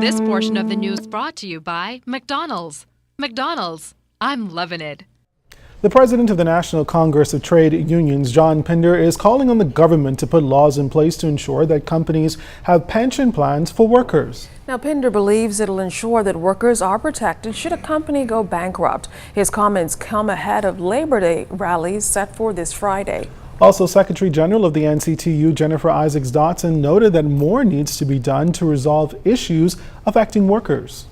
This portion of the news brought to you by McDonald's. McDonald's, I'm loving it. The president of the National Congress of Trade Unions, John Pinder, is calling on the government to put laws in place to ensure that companies have pension plans for workers. Now, Pinder believes it'll ensure that workers are protected should a company go bankrupt. His comments come ahead of Labor Day rallies set for this Friday. Also, Secretary General of the NCTU, Jennifer Isaacs-Dotson, noted that more needs to be done to resolve issues affecting workers.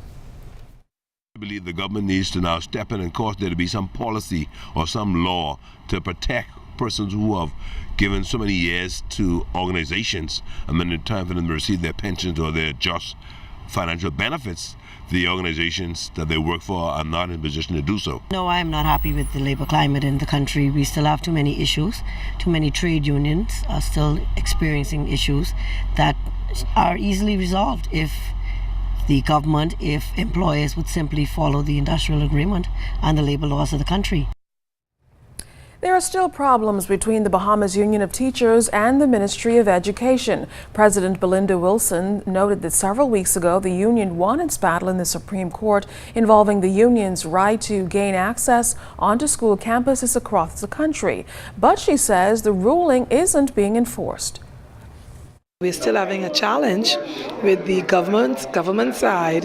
I believe the government needs to now step in and cause there to be some policy or some law to protect persons who have given so many years to organizations, and then in time for them to receive their pensions or their just financial benefits, the organizations that they work for are not in a position to do so. No, I am not happy with the labor climate in the country. We still have too many issues. Too many trade unions are still experiencing issues that are easily resolved if the government, if employers would simply follow the industrial agreement and the labor laws of the country. There are still problems between the Bahamas Union of Teachers and the Ministry of Education. President Belinda Wilson noted that several weeks ago the union won its battle in the Supreme Court involving the union's right to gain access onto school campuses across the country. But she says the ruling isn't being enforced. We're still having a challenge with the government side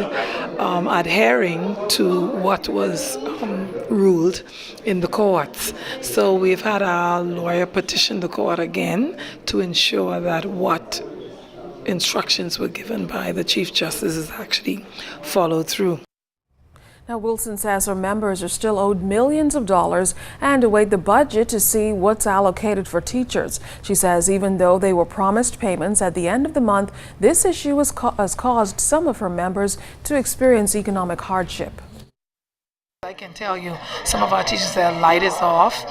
adhering to what was ruled in the courts. So we've had our lawyer petition the court again to ensure that what instructions were given by the Chief Justice is actually followed through. Now, Wilson says her members are still owed millions of dollars and await the budget to see what's allocated for teachers. She says even though they were promised payments at the end of the month, this issue has caused some of her members to experience economic hardship. I can tell you, some of our teachers, their light is off.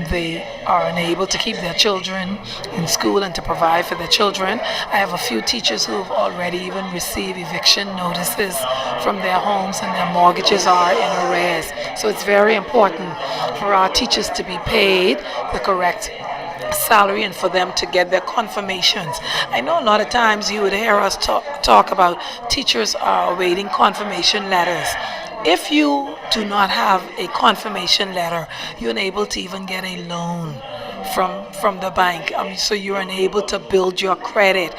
They are unable to keep their children in school and to provide for their children. I have a few teachers who have already even received eviction notices from their homes, and their mortgages are in arrears. So it's very important for our teachers to be paid the correct salary and for them to get their confirmations. I know a lot of times you would hear us talk about teachers are awaiting confirmation letters. If you do not have a confirmation letter, you're unable to even get a loan from the bank. So you're unable to build your credit.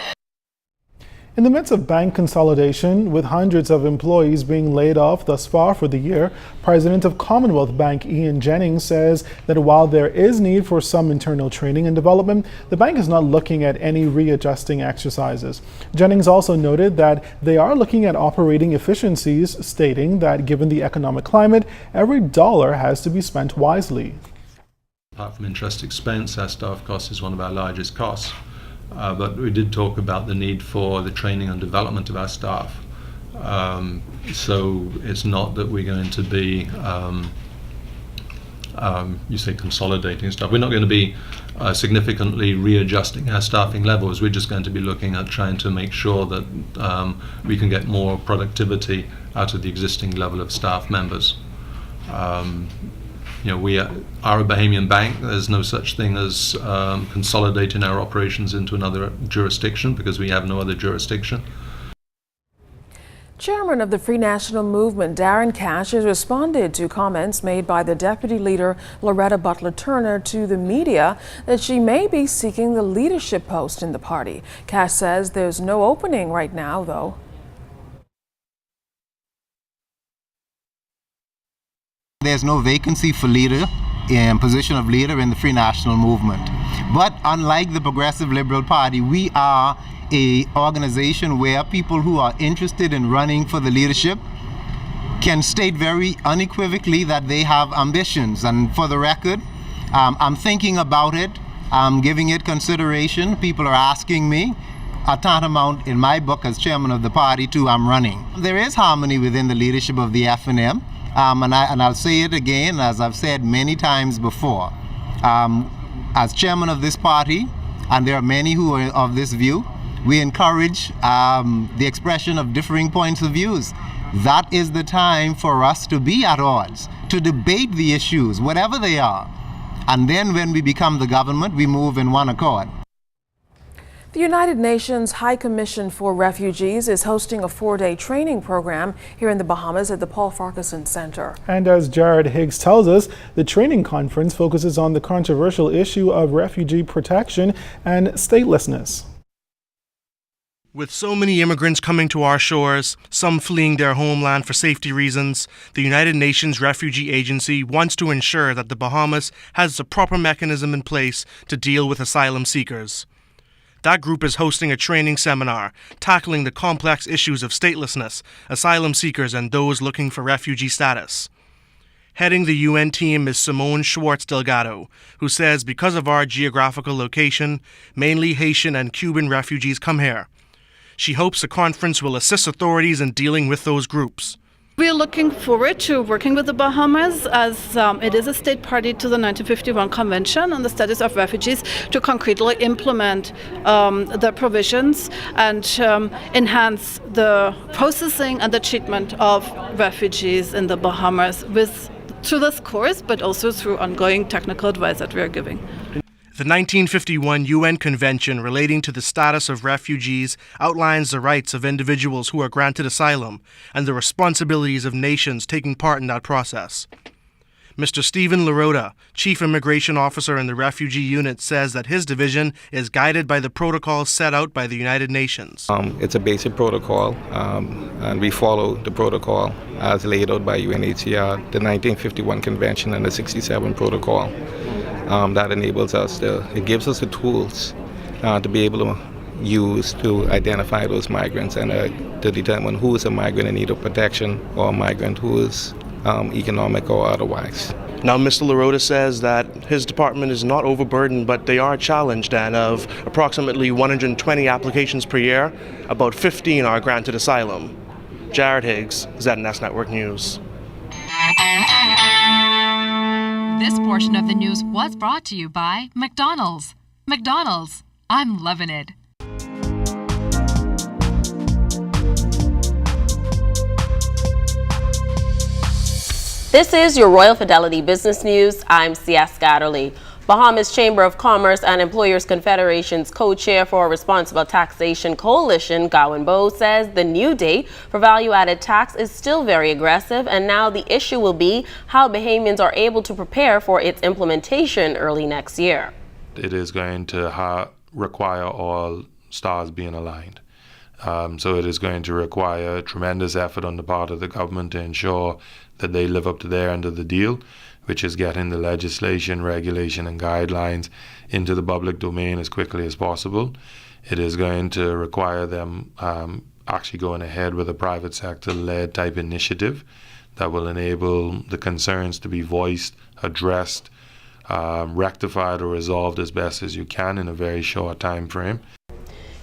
In the midst of bank consolidation, with hundreds of employees being laid off thus far for the year, President of Commonwealth Bank Ian Jennings says that while there is need for some internal training and development, the bank is not looking at any readjusting exercises. Jennings also noted that they are looking at operating efficiencies, stating that given the economic climate, every dollar has to be spent wisely. Apart from interest expense, our staff cost is one of our largest costs. But we did talk about the need for the training and development of our staff. So it's not that we're going to be, you say consolidating stuff. We're not going to be significantly readjusting our staffing levels. We're just going to be looking at trying to make sure that we can get more productivity out of the existing level of staff members. We are a Bahamian bank. There's no such thing as consolidating our operations into another jurisdiction because we have no other jurisdiction. Chairman of the Free National Movement, Darren Cash, has responded to comments made by the Deputy Leader, Loretta Butler Turner, to the media that she may be seeking the leadership post in the party. Cash says there's no opening right now, though. There's no vacancy for leader in position of leader in the Free National Movement. But unlike the Progressive Liberal Party, we are a organization where people who are interested in running for the leadership can state very unequivocally that they have ambitions. And for the record, I'm thinking about it. I'm giving it consideration. People are asking me. A tantamount in my book as chairman of the party too, I'm running. There is harmony within the leadership of the F&M. And I'll say it again, as I've said many times before. As chairman of this party, and there are many who are of this view, we encourage the expression of differing points of views. That is the time for us to be at odds, to debate the issues, whatever they are. And then when we become the government, we move in one accord. The United Nations High Commission for Refugees is hosting a 4-day training program here in the Bahamas at the Paul Farquharson Center. And as Jared Higgs tells us, the training conference focuses on the controversial issue of refugee protection and statelessness. With so many immigrants coming to our shores, some fleeing their homeland for safety reasons, the United Nations Refugee Agency wants to ensure that the Bahamas has the proper mechanism in place to deal with asylum seekers. That group is hosting a training seminar tackling the complex issues of statelessness, asylum seekers, and those looking for refugee status. Heading the UN team is Simone Schwartz Delgado, who says because of our geographical location, mainly Haitian and Cuban refugees come here. She hopes the conference will assist authorities in dealing with those groups. We are looking forward to working with the Bahamas as it is a state party to the 1951 Convention on the Status of Refugees to concretely implement the provisions and enhance the processing and the treatment of refugees in the Bahamas through this course, but also through ongoing technical advice that we are giving. The 1951 UN Convention relating to the status of refugees outlines the rights of individuals who are granted asylum and the responsibilities of nations taking part in that process. Mr. Stephen Larota, Chief Immigration Officer in the Refugee Unit, says that his division is guided by the protocols set out by the United Nations. It's a basic protocol, and we follow the protocol as laid out by UNHCR, the 1951 Convention and the 67 Protocol. That enables us it gives us the tools to be able to use to identify those migrants and to determine who is a migrant in need of protection or a migrant who is economic or otherwise. Now, Mr. Larota says that his department is not overburdened, but they are challenged, and of approximately 120 applications per year, about 15 are granted asylum. Jared Higgs, ZNS Network News. This portion of the news was brought to you by McDonald's. McDonald's, I'm loving it. This is your Royal Fidelity Business News. I'm C.S. Scatterly. Bahamas Chamber of Commerce and Employers Confederation's co-chair for Responsible Taxation Coalition, Gowan Bowe, says the new date for value-added tax is still very aggressive, and now the issue will be how Bahamians are able to prepare for its implementation early next year. It is going to require all stars being aligned. So it is going to require tremendous effort on the part of the government to ensure that they live up to their end of the deal, which is getting the legislation, regulation, and guidelines into the public domain as quickly as possible. It is going to require them actually going ahead with a private sector-led type initiative that will enable the concerns to be voiced, addressed, rectified, or resolved as best as you can in a very short time frame.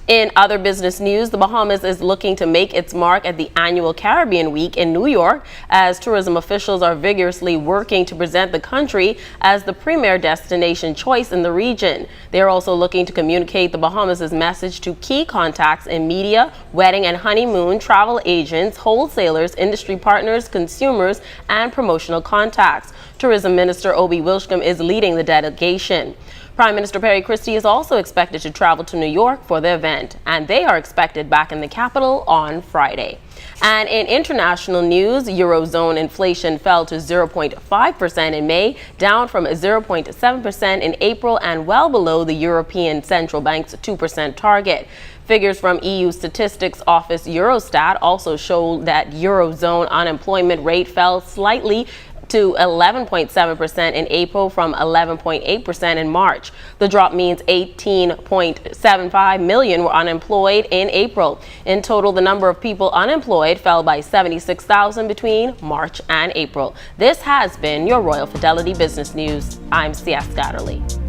In other business news, the Bahamas is looking to make its mark at the annual Caribbean Week in New York as tourism officials are vigorously working to present the country as the premier destination choice in the region. They are also looking to communicate the Bahamas' message to key contacts in media, wedding and honeymoon, travel agents, wholesalers, industry partners, consumers, and promotional contacts. Tourism Minister Obi Wilshcombe is leading the delegation. Prime Minister Perry Christie is also expected to travel to New York for the event, and they are expected back in the capital on Friday. And in international news, Eurozone inflation fell to 0.5% in May, down from 0.7% in April and well below the European Central Bank's 2% target. Figures from EU Statistics Office Eurostat also show that Eurozone unemployment rate fell slightly to 11.7% in April from 11.8% in March. The drop means 18.75 million were unemployed in April. In total, the number of people unemployed fell by 76,000 between March and April. This has been your Royal Fidelity Business News. I'm C.S. Scatterly.